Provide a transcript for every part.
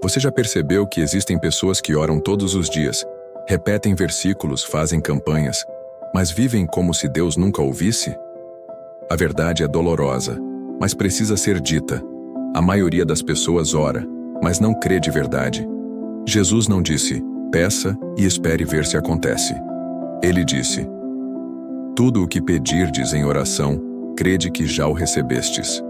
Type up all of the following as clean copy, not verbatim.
Você já percebeu que existem pessoas que oram todos os dias, repetem versículos, fazem campanhas, mas vivem como se Deus nunca ouvisse? A verdade é dolorosa, mas precisa ser dita. A maioria das pessoas ora, mas não crê de verdade. Jesus não disse, peça e espere ver se acontece. Ele disse, tudo o que pedirdes em oração, crede que já o recebestes.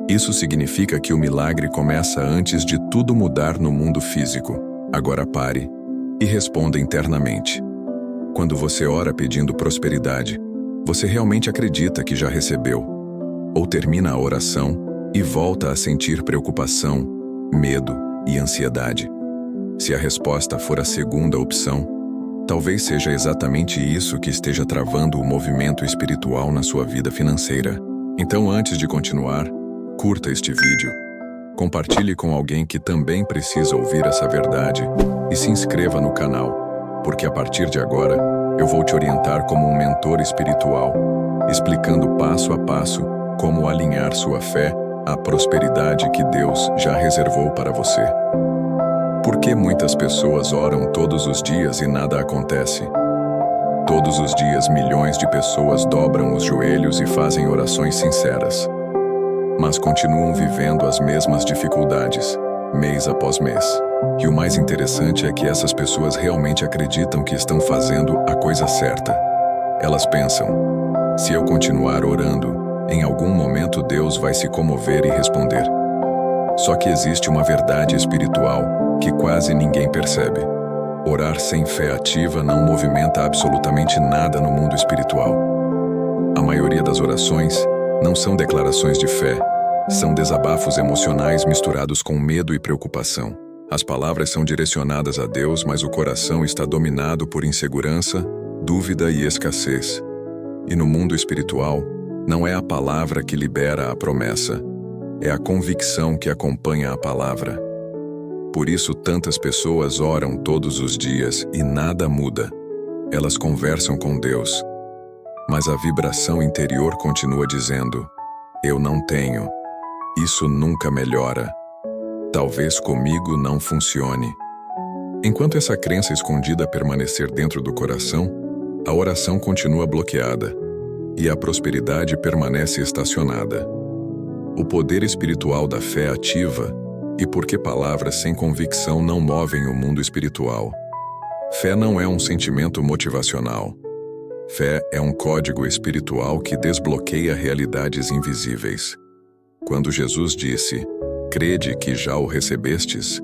Isso significa que o milagre começa antes de tudo mudar no mundo físico. Agora pare e responda internamente. Quando você ora pedindo prosperidade, você realmente acredita que já recebeu? Ou termina a oração e volta a sentir preocupação, medo e ansiedade? Se a resposta for a segunda opção, talvez seja exatamente isso que esteja travando o movimento espiritual na sua vida financeira. Então, antes de continuar, curta este vídeo, compartilhe com alguém que também precisa ouvir essa verdade e se inscreva no canal, porque a partir de agora eu vou te orientar como um mentor espiritual, explicando passo a passo como alinhar sua fé à prosperidade que Deus já reservou para você. Por que muitas pessoas oram todos os dias e nada acontece? Todos os dias milhões de pessoas dobram os joelhos e fazem orações sinceras, mas continuam vivendo as mesmas dificuldades, mês após mês. E o mais interessante é que essas pessoas realmente acreditam que estão fazendo a coisa certa. Elas pensam, se eu continuar orando, em algum momento Deus vai se comover e responder. Só que existe uma verdade espiritual que quase ninguém percebe. Orar sem fé ativa não movimenta absolutamente nada no mundo espiritual. A maioria das orações não são declarações de fé, são desabafos emocionais misturados com medo e preocupação. As palavras são direcionadas a Deus, mas o coração está dominado por insegurança, dúvida e escassez. E no mundo espiritual, não é a palavra que libera a promessa, é a convicção que acompanha a palavra. Por isso tantas pessoas oram todos os dias e nada muda. Elas conversam com Deus, mas a vibração interior continua dizendo, eu não tenho, isso nunca melhora, talvez comigo não funcione. Enquanto essa crença escondida permanecer dentro do coração, a oração continua bloqueada e a prosperidade permanece estacionada. O poder espiritual da fé ativa e porque palavras sem convicção não movem o mundo espiritual. Fé não é um sentimento motivacional. Fé é um código espiritual que desbloqueia realidades invisíveis. Quando Jesus disse, crede que já o recebestes,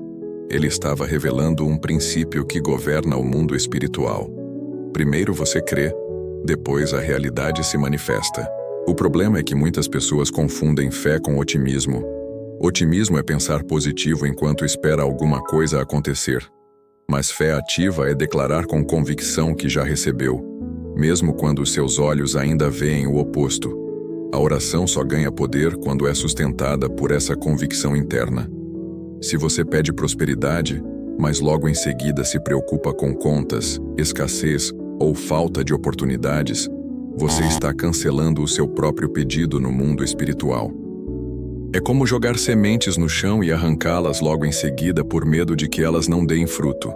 ele estava revelando um princípio que governa o mundo espiritual. Primeiro você crê, depois a realidade se manifesta. O problema é que muitas pessoas confundem fé com otimismo. Otimismo é pensar positivo enquanto espera alguma coisa acontecer. Mas fé ativa é declarar com convicção que já recebeu, mesmo quando seus olhos ainda veem o oposto. A oração só ganha poder quando é sustentada por essa convicção interna. Se você pede prosperidade, mas logo em seguida se preocupa com contas, escassez ou falta de oportunidades, você está cancelando o seu próprio pedido no mundo espiritual. É como jogar sementes no chão e arrancá-las logo em seguida por medo de que elas não deem fruto.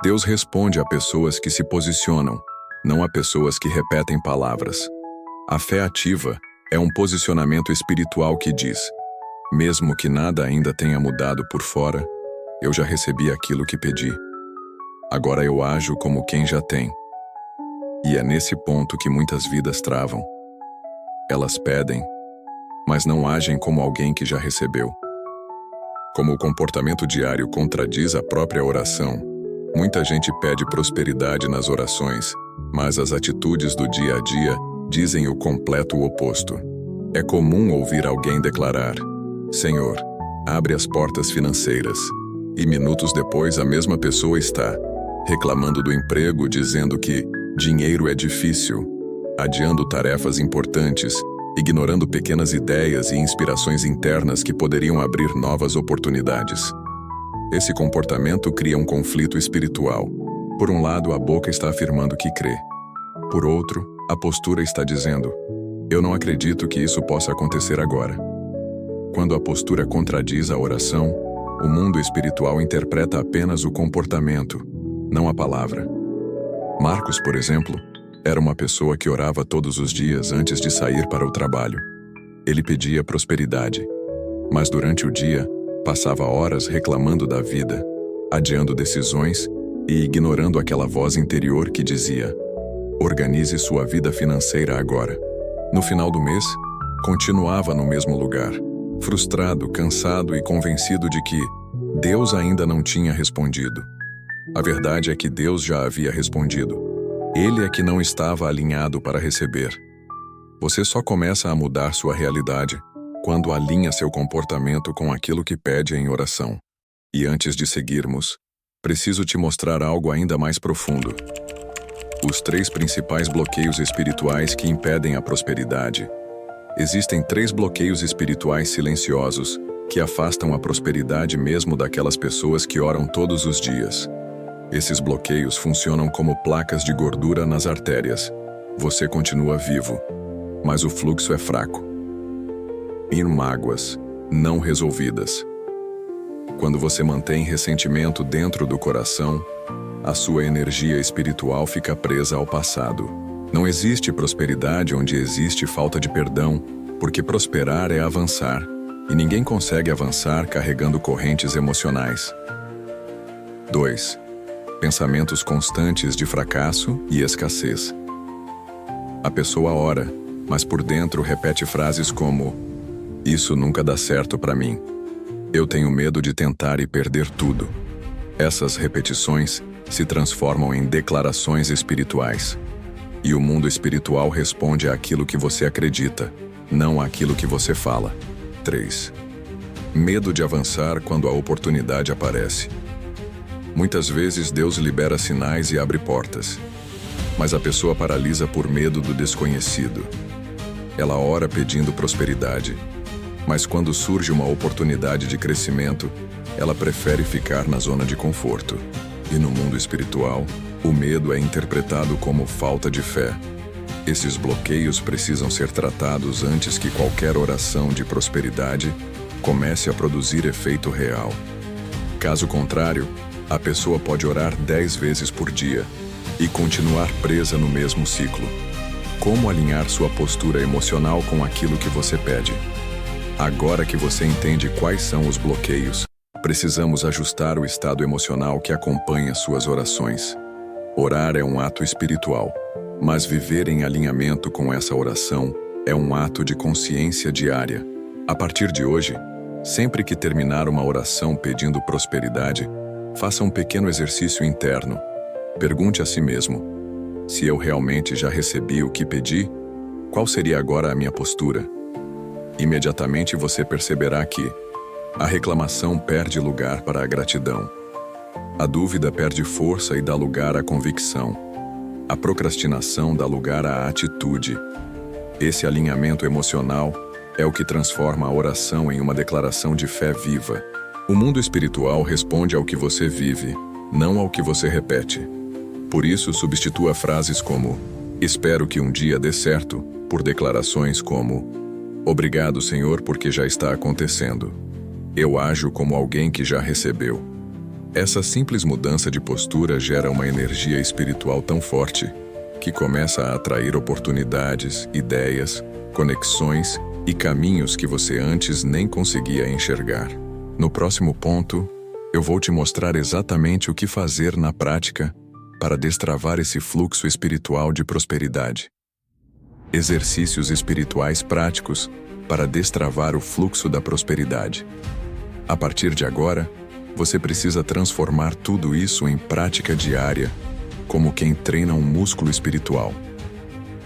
Deus responde a pessoas que se posicionam, não a pessoas que repetem palavras. A fé ativa é um posicionamento espiritual que diz, mesmo que nada ainda tenha mudado por fora, eu já recebi aquilo que pedi. Agora eu ajo como quem já tem. E é nesse ponto que muitas vidas travam. Elas pedem, mas não agem como alguém que já recebeu. Como o comportamento diário contradiz a própria oração, muita gente pede prosperidade nas orações, mas as atitudes do dia a dia dizem o completo oposto. É comum ouvir alguém declarar, Senhor, abre as portas financeiras, e minutos depois a mesma pessoa está reclamando do emprego, dizendo que dinheiro é difícil, adiando tarefas importantes, ignorando pequenas ideias e inspirações internas que poderiam abrir novas oportunidades. Esse comportamento cria um conflito espiritual. Por um lado, a boca está afirmando que crê. Por outro, a postura está dizendo, eu não acredito que isso possa acontecer agora. Quando a postura contradiz a oração, O mundo espiritual interpreta apenas o comportamento, não a palavra. Marcos, por exemplo, era uma pessoa que orava todos os dias antes de sair para o trabalho. Ele pedia prosperidade, mas durante o dia, passava horas reclamando da vida, adiando decisões e ignorando aquela voz interior que dizia: organize sua vida financeira agora. No final do mês, continuava no mesmo lugar, frustrado, cansado e convencido de que Deus ainda não tinha respondido. A verdade é que Deus já havia respondido. Ele é que não estava alinhado para receber. Você só começa a mudar sua realidade quando alinha seu comportamento com aquilo que pede em oração. E antes de seguirmos, preciso te mostrar algo ainda mais profundo. Os 3 principais bloqueios espirituais que impedem a prosperidade. Existem 3 bloqueios espirituais silenciosos que afastam a prosperidade mesmo daquelas pessoas que oram todos os dias. Esses bloqueios funcionam como placas de gordura nas artérias. Você continua vivo, mas o fluxo é fraco. Mágoas não resolvidas. Quando você mantém ressentimento dentro do coração, a sua energia espiritual fica presa ao passado. Não existe prosperidade onde existe falta de perdão, porque prosperar é avançar, e ninguém consegue avançar carregando correntes emocionais. 2. Pensamentos constantes de fracasso e escassez. A pessoa ora, mas por dentro repete frases como: isso nunca dá certo para mim. Eu tenho medo de tentar e perder tudo. Essas repetições se transformam em declarações espirituais. E o mundo espiritual responde àquilo que você acredita, não àquilo que você fala. 3. Medo de avançar quando a oportunidade aparece. Muitas vezes Deus libera sinais e abre portas, mas a pessoa paralisa por medo do desconhecido. Ela ora pedindo prosperidade, mas quando surge uma oportunidade de crescimento, ela prefere ficar na zona de conforto. E no mundo espiritual, o medo é interpretado como falta de fé. Esses bloqueios precisam ser tratados antes que qualquer oração de prosperidade comece a produzir efeito real. Caso contrário, a pessoa pode orar 10 vezes por dia e continuar presa no mesmo ciclo. Como alinhar sua postura emocional com aquilo que você pede? Agora que você entende quais são os bloqueios, precisamos ajustar o estado emocional que acompanha suas orações. Orar é um ato espiritual, mas viver em alinhamento com essa oração é um ato de consciência diária. A partir de hoje, sempre que terminar uma oração pedindo prosperidade, faça um pequeno exercício interno. Pergunte a si mesmo: se eu realmente já recebi o que pedi, qual seria agora a minha postura? Imediatamente você perceberá que a reclamação perde lugar para a gratidão. A dúvida perde força e dá lugar à convicção. A procrastinação dá lugar à atitude. Esse alinhamento emocional é o que transforma a oração em uma declaração de fé viva. O mundo espiritual responde ao que você vive, não ao que você repete. Por isso, substitua frases como "espero que um dia dê certo" por declarações como "obrigado, Senhor, porque já está acontecendo. Eu ajo como alguém que já recebeu." Essa simples mudança de postura gera uma energia espiritual tão forte que começa a atrair oportunidades, ideias, conexões e caminhos que você antes nem conseguia enxergar. No próximo ponto, eu vou te mostrar exatamente o que fazer na prática para destravar esse fluxo espiritual de prosperidade. Exercícios espirituais práticos para destravar o fluxo da prosperidade. A partir de agora, você precisa transformar tudo isso em prática diária, como quem treina um músculo espiritual.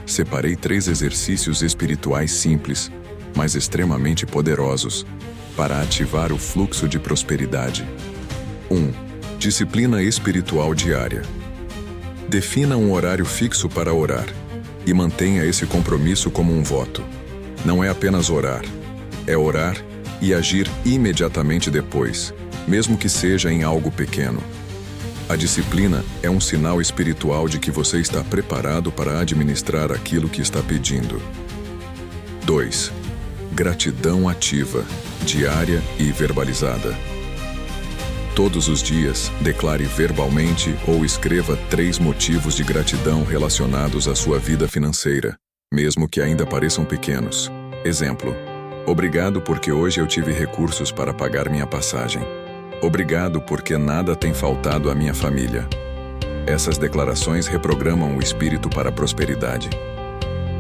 Separei 3 exercícios espirituais simples, mas extremamente poderosos, para ativar o fluxo de prosperidade. 1. Disciplina espiritual diária. Defina um horário fixo para orar e mantenha esse compromisso como um voto. Não é apenas orar, é orar e agir imediatamente depois, mesmo que seja em algo pequeno. A disciplina é um sinal espiritual de que você está preparado para administrar aquilo que está pedindo. 2. Gratidão ativa, diária e verbalizada. Todos os dias, declare verbalmente ou escreva 3 motivos de gratidão relacionados à sua vida financeira, mesmo que ainda pareçam pequenos. Exemplo: obrigado porque hoje eu tive recursos para pagar minha passagem. Obrigado porque nada tem faltado à minha família. Essas declarações reprogramam o espírito para a prosperidade.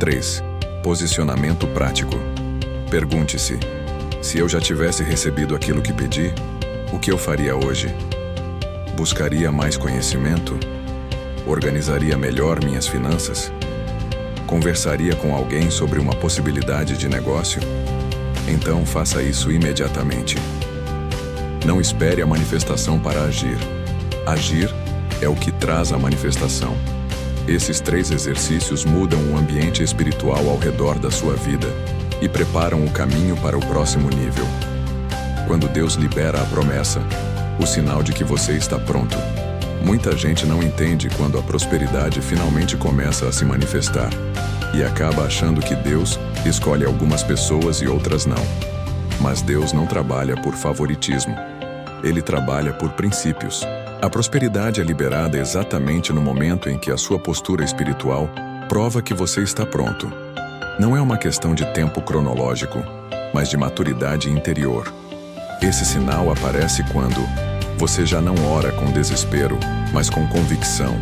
3. Posicionamento prático. Pergunte-se: se eu já tivesse recebido aquilo que pedi, o que eu faria hoje? Buscaria mais conhecimento? Organizaria melhor minhas finanças? Conversaria com alguém sobre uma possibilidade de negócio? Então faça isso imediatamente. Não espere a manifestação para agir. Agir é o que traz a manifestação. Esses 3 exercícios mudam o ambiente espiritual ao redor da sua vida e preparam o caminho para o próximo nível. Quando Deus libera a promessa, o sinal de que você está pronto. Muita gente não entende quando a prosperidade finalmente começa a se manifestar e acaba achando que Deus escolhe algumas pessoas e outras não. Mas Deus não trabalha por favoritismo. Ele trabalha por princípios. A prosperidade é liberada exatamente no momento em que a sua postura espiritual prova que você está pronto. Não é uma questão de tempo cronológico, mas de maturidade interior. Esse sinal aparece quando você já não ora com desespero, mas com convicção.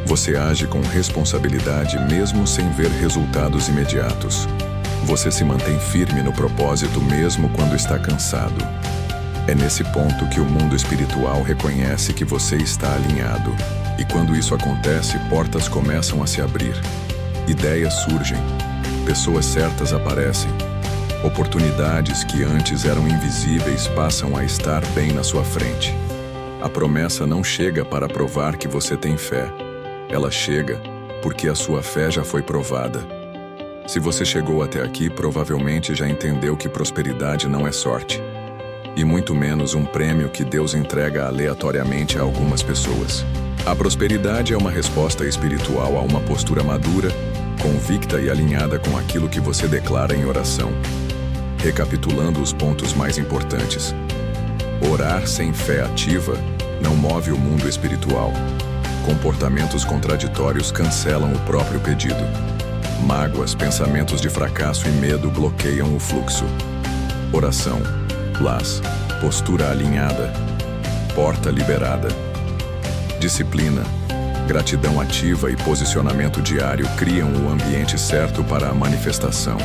Você age com responsabilidade mesmo sem ver resultados imediatos. Você se mantém firme no propósito mesmo quando está cansado. É nesse ponto que o mundo espiritual reconhece que você está alinhado. E quando isso acontece, portas começam a se abrir. Ideias surgem. Pessoas certas aparecem. Oportunidades que antes eram invisíveis passam a estar bem na sua frente. A promessa não chega para provar que você tem fé. Ela chega porque a sua fé já foi provada. Se você chegou até aqui, provavelmente já entendeu que prosperidade não é sorte, e muito menos um prêmio que Deus entrega aleatoriamente a algumas pessoas. A prosperidade é uma resposta espiritual a uma postura madura, convicta e alinhada com aquilo que você declara em oração. Recapitulando os pontos mais importantes. Orar sem fé ativa não move o mundo espiritual. Comportamentos contraditórios cancelam o próprio pedido. Mágoas, pensamentos de fracasso e medo bloqueiam o fluxo. Oração, paz, postura alinhada, porta liberada. Disciplina, gratidão ativa e posicionamento diário criam o ambiente certo para a manifestação.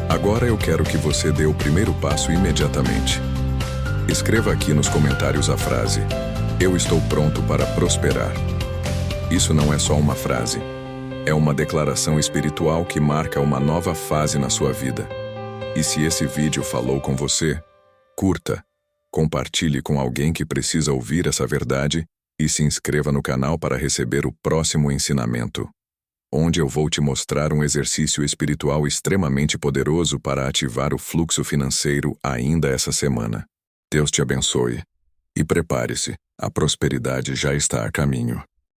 Agora eu quero que você dê o primeiro passo imediatamente. Escreva aqui nos comentários a frase: eu estou pronto para prosperar. Isso não é só uma frase. É uma declaração espiritual que marca uma nova fase na sua vida. E se esse vídeo falou com você, curta, compartilhe com alguém que precisa ouvir essa verdade e se inscreva no canal para receber o próximo ensinamento, onde eu vou te mostrar um exercício espiritual extremamente poderoso para ativar o fluxo financeiro ainda essa semana. Deus te abençoe. E prepare-se, a prosperidade já está a caminho.